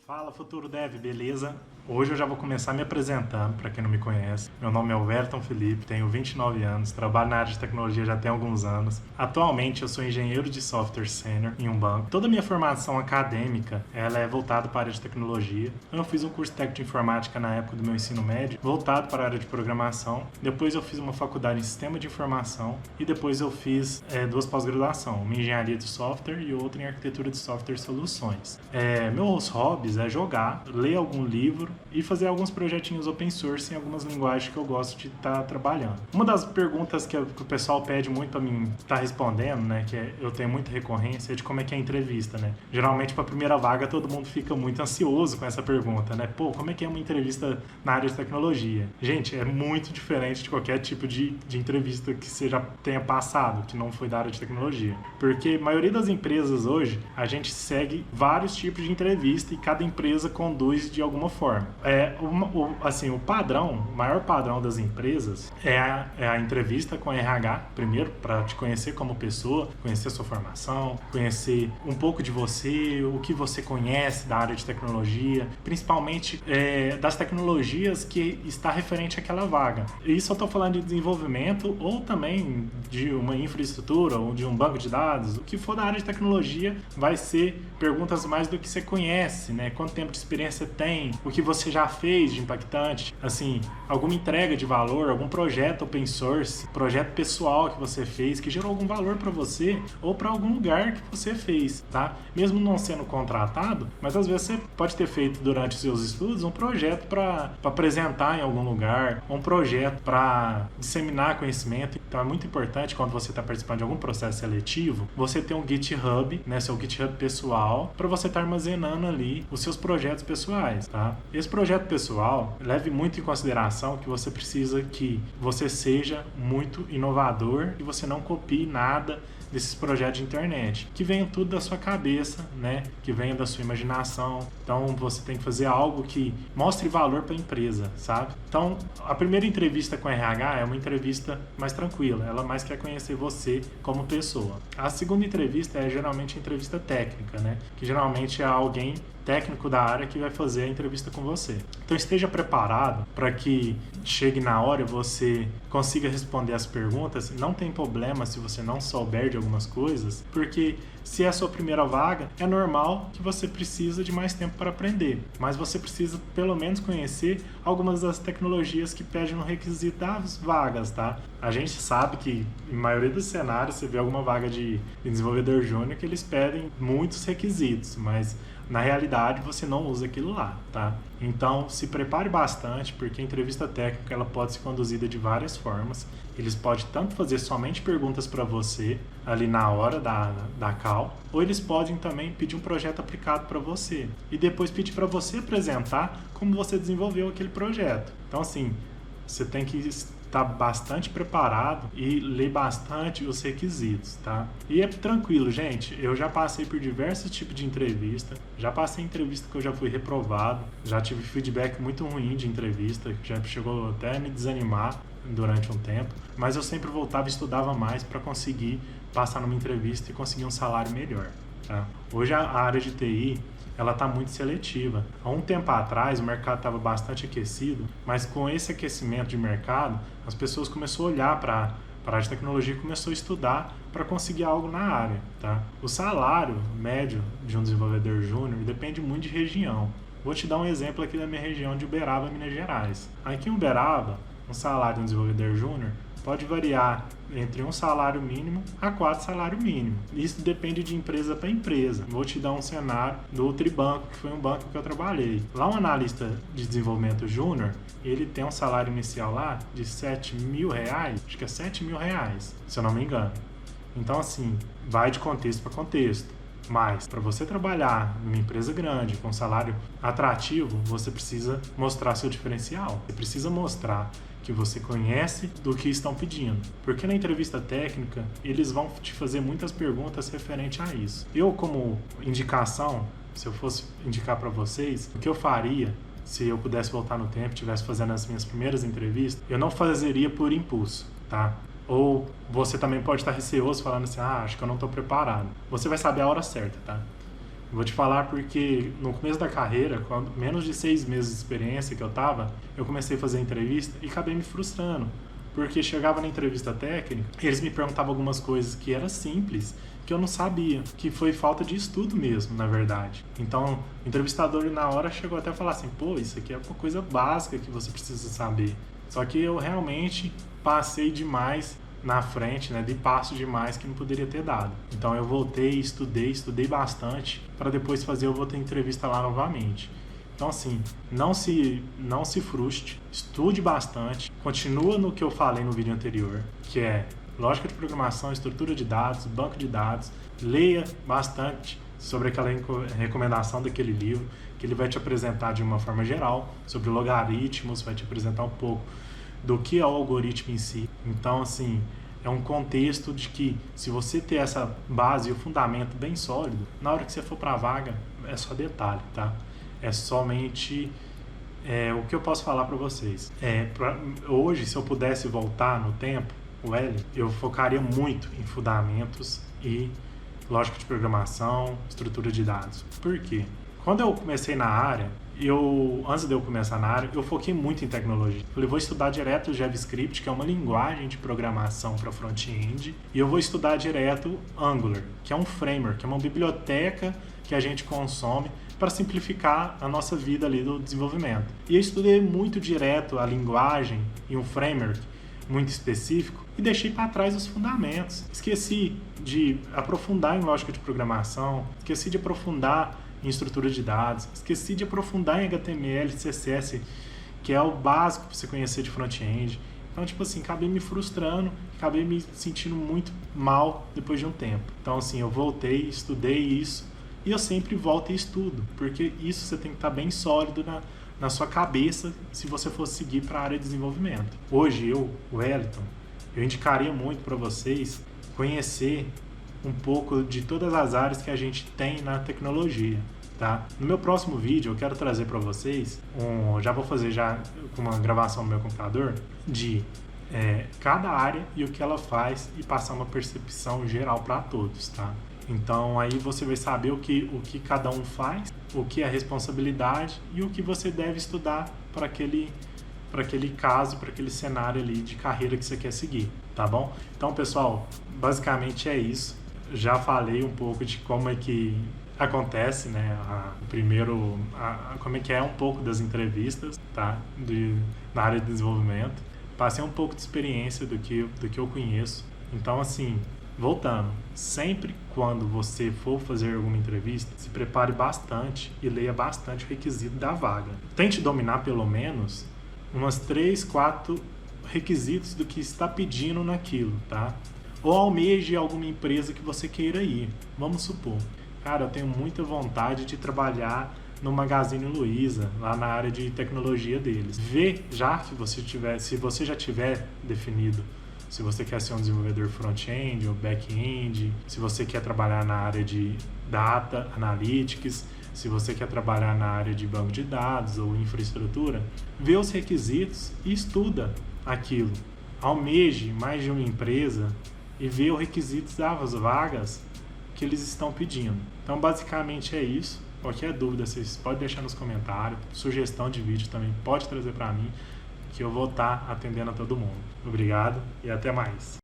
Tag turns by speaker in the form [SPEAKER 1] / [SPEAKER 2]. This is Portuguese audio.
[SPEAKER 1] Fala, Futuro Dev, beleza? Hoje eu já vou começar me apresentando, para quem não me conhece. Meu nome é Welton Felipe, tenho 29 anos, trabalho na área de tecnologia já tem alguns anos. Atualmente eu sou engenheiro de software sênior em um banco. Toda a minha formação acadêmica ela é voltada para a área de tecnologia. Eu fiz um curso técnico de informática na época do meu ensino médio, voltado para a área de programação. Depois eu fiz uma faculdade em sistema de informação e depois eu fiz duas pós-graduações, uma em engenharia de software e outra em arquitetura de software e soluções. Meus hobbies é jogar, ler algum livro e fazer alguns projetinhos open source em algumas linguagens que eu gosto de estar trabalhando. Uma das perguntas que o pessoal pede muito para mim estar respondendo, né, eu tenho muita recorrência, é de como é que é a entrevista, né? Geralmente para a primeira vaga todo mundo fica muito ansioso com essa pergunta, né? Pô, como é que é uma entrevista na área de tecnologia? Gente, é muito diferente de qualquer tipo de entrevista que você já tenha passado, que não foi da área de tecnologia. Porque a maioria das empresas hoje, a gente segue vários tipos de entrevista e cada empresa conduz de alguma forma. O padrão, o maior padrão das empresas é a entrevista com a RH, primeiro, para te conhecer como pessoa, conhecer a sua formação, conhecer um pouco de você, o que você conhece da área de tecnologia, principalmente das tecnologias que está referente àquela vaga. Isso eu estou falando de desenvolvimento ou também de uma infraestrutura ou de um banco de dados. O que for da área de tecnologia vai ser perguntas mais do que você conhece, né? Quanto tempo de experiência tem, o que você já fez de impactante, assim, alguma entrega de valor, algum projeto open source, projeto pessoal que você fez, que gerou algum valor para você ou para algum lugar que você fez, tá? Mesmo não sendo contratado, mas às vezes você pode ter feito durante os seus estudos um projeto para apresentar em algum lugar, um projeto para disseminar conhecimento. Então é muito importante quando você está participando de algum processo seletivo, você ter um GitHub, né, seu GitHub pessoal, para você estar armazenando ali os seus projetos pessoais, tá? Esse projeto pessoal, leve muito em consideração que você precisa que você seja muito inovador e você não copie nada desses projetos de internet, que venham tudo da sua cabeça, né? Que venha da sua imaginação. Então você tem que fazer algo que mostre valor para a empresa, sabe? Então a primeira entrevista com a RH é uma entrevista mais tranquila, ela mais quer conhecer você como pessoa. A segunda entrevista é geralmente a entrevista técnica, né? Que geralmente é alguém técnico da área que vai fazer a entrevista com você. Então esteja preparado para que chegue na hora e você consiga responder as perguntas. Não tem problema se você não souber de algumas coisas, porque se é a sua primeira vaga, é normal que você precisa de mais tempo para aprender, mas você precisa pelo menos conhecer algumas das tecnologias que pedem no requisito das vagas, tá? A gente sabe que em maioria dos cenários você vê alguma vaga de desenvolvedor júnior que eles pedem muitos requisitos, mas na realidade você não usa aquilo lá, tá? Então se prepare bastante, porque a entrevista técnica ela pode ser conduzida de várias formas. Eles podem tanto fazer somente perguntas para você ali na hora da call, ou eles podem também pedir um projeto aplicado para você e depois pedir para você apresentar como você desenvolveu aquele projeto. Então assim, você tem que estar bastante preparado e ler bastante os requisitos, tá? E é tranquilo, gente. Eu já passei por diversos tipos de entrevista. Já passei em entrevista que eu já fui reprovado. Já tive feedback muito ruim de entrevista, que já chegou até a me desanimar durante um tempo. Mas eu sempre voltava e estudava mais para conseguir passar numa entrevista e conseguir um salário melhor, tá? Hoje a área de TI ela está muito seletiva. Há um tempo atrás o mercado estava bastante aquecido, mas com esse aquecimento de mercado, as pessoas começaram a olhar para a área de tecnologia e começaram a estudar para conseguir algo na área, tá? O salário médio de um desenvolvedor júnior depende muito de região. Vou te dar um exemplo aqui da minha região de Uberaba, Minas Gerais. Aqui em Uberaba, um salário de um desenvolvedor júnior pode variar entre um salário mínimo a 4 salários mínimos. Isso depende de empresa para empresa. Vou te dar um cenário do Tribanco, que foi um banco que eu trabalhei. Lá um analista de desenvolvimento júnior, ele tem um salário inicial lá de R$7.000, acho que é R$7.000, se eu não me engano. Então assim, vai de contexto para contexto. Mas para você trabalhar numa empresa grande, com um salário atrativo, você precisa mostrar seu diferencial. Você precisa mostrar que você conhece do que estão pedindo. Porque na entrevista técnica, eles vão te fazer muitas perguntas referente a isso. Eu, como indicação, se eu fosse indicar para vocês, o que eu faria se eu pudesse voltar no tempo e estivesse fazendo as minhas primeiras entrevistas, eu não fazeria por impulso, tá? Ou você também pode estar receoso falando assim, acho que eu não estou preparado. Você vai saber a hora certa, tá? Eu vou te falar porque no começo da carreira, quando menos de 6 meses de experiência que eu tava, eu comecei a fazer entrevista e acabei me frustrando. Porque chegava na entrevista técnica, eles me perguntavam algumas coisas que era simples, que eu não sabia, que foi falta de estudo mesmo, na verdade. Então, o entrevistador na hora chegou até a falar assim, pô, isso aqui é uma coisa básica que você precisa saber. Só que eu realmente passei demais na frente, né, de passo demais que não poderia ter dado. Então eu voltei, estudei bastante para depois fazer outra entrevista lá novamente. Então assim, não se frustre, estude bastante, continua no que eu falei no vídeo anterior, que é lógica de programação, estrutura de dados, banco de dados, leia bastante sobre aquela recomendação daquele livro, que ele vai te apresentar de uma forma geral sobre logaritmos, vai te apresentar um pouco do que é o algoritmo em si. Então, assim, é um contexto de que se você ter essa base e o fundamento bem sólido, na hora que você for para a vaga, é só detalhe, tá? É somente o que eu posso falar para vocês. Hoje, se eu pudesse voltar no tempo, eu focaria muito em fundamentos e lógica de programação, estrutura de dados. Por quê? Quando eu comecei na área, antes de eu começar na área, eu foquei muito em tecnologia. Falei, vou estudar direto o JavaScript, que é uma linguagem de programação para front-end, e eu vou estudar direto Angular, que é um framework, que é uma biblioteca que a gente consome para simplificar a nossa vida ali do desenvolvimento. E eu estudei muito direto a linguagem e um framework muito específico e deixei para trás os fundamentos. Esqueci de aprofundar em lógica de programação, esqueci de aprofundar em estrutura de dados, esqueci de aprofundar em HTML, CSS, que é o básico para você conhecer de front-end. Então, tipo assim, acabei me frustrando, acabei me sentindo muito mal depois de um tempo. Então, assim, eu voltei, estudei isso, e eu sempre volto e estudo, porque isso você tem que estar bem sólido na sua cabeça se você for seguir para a área de desenvolvimento. Hoje, o Wellington, eu indicaria muito para vocês conhecer um pouco de todas as áreas que a gente tem na tecnologia, tá? No meu próximo vídeo eu quero trazer para vocês, já vou fazer já uma gravação no meu computador, de cada área e o que ela faz e passar uma percepção geral para todos, tá? Então aí você vai saber o que cada um faz, o que é responsabilidade e o que você deve estudar para aquele caso, para aquele cenário ali de carreira que você quer seguir, tá bom? Então, pessoal, basicamente é isso. Já falei um pouco de como é que acontece, né? Como é que é um pouco das entrevistas, tá? Na área de desenvolvimento. Passei um pouco de experiência do que eu conheço. Então, assim, voltando, sempre quando você for fazer alguma entrevista, se prepare bastante e leia bastante o requisito da vaga. Tente dominar pelo menos umas 3, 4 requisitos do que está pedindo naquilo, tá? Ou almeje alguma empresa que você queira ir. Vamos supor, cara, eu tenho muita vontade de trabalhar no Magazine Luiza, lá na área de tecnologia deles. Se você já tiver definido se você quer ser um desenvolvedor front-end ou back-end, se você quer trabalhar na área de data analytics, se você quer trabalhar na área de banco de dados ou infraestrutura, vê os requisitos e estuda aquilo. Almeje mais de uma empresa e vê os requisitos das vagas que eles estão pedindo. Então, basicamente é isso. Qualquer dúvida, vocês podem deixar nos comentários. Sugestão de vídeo também pode trazer para mim, que eu vou estar atendendo a todo mundo. Obrigado e até mais.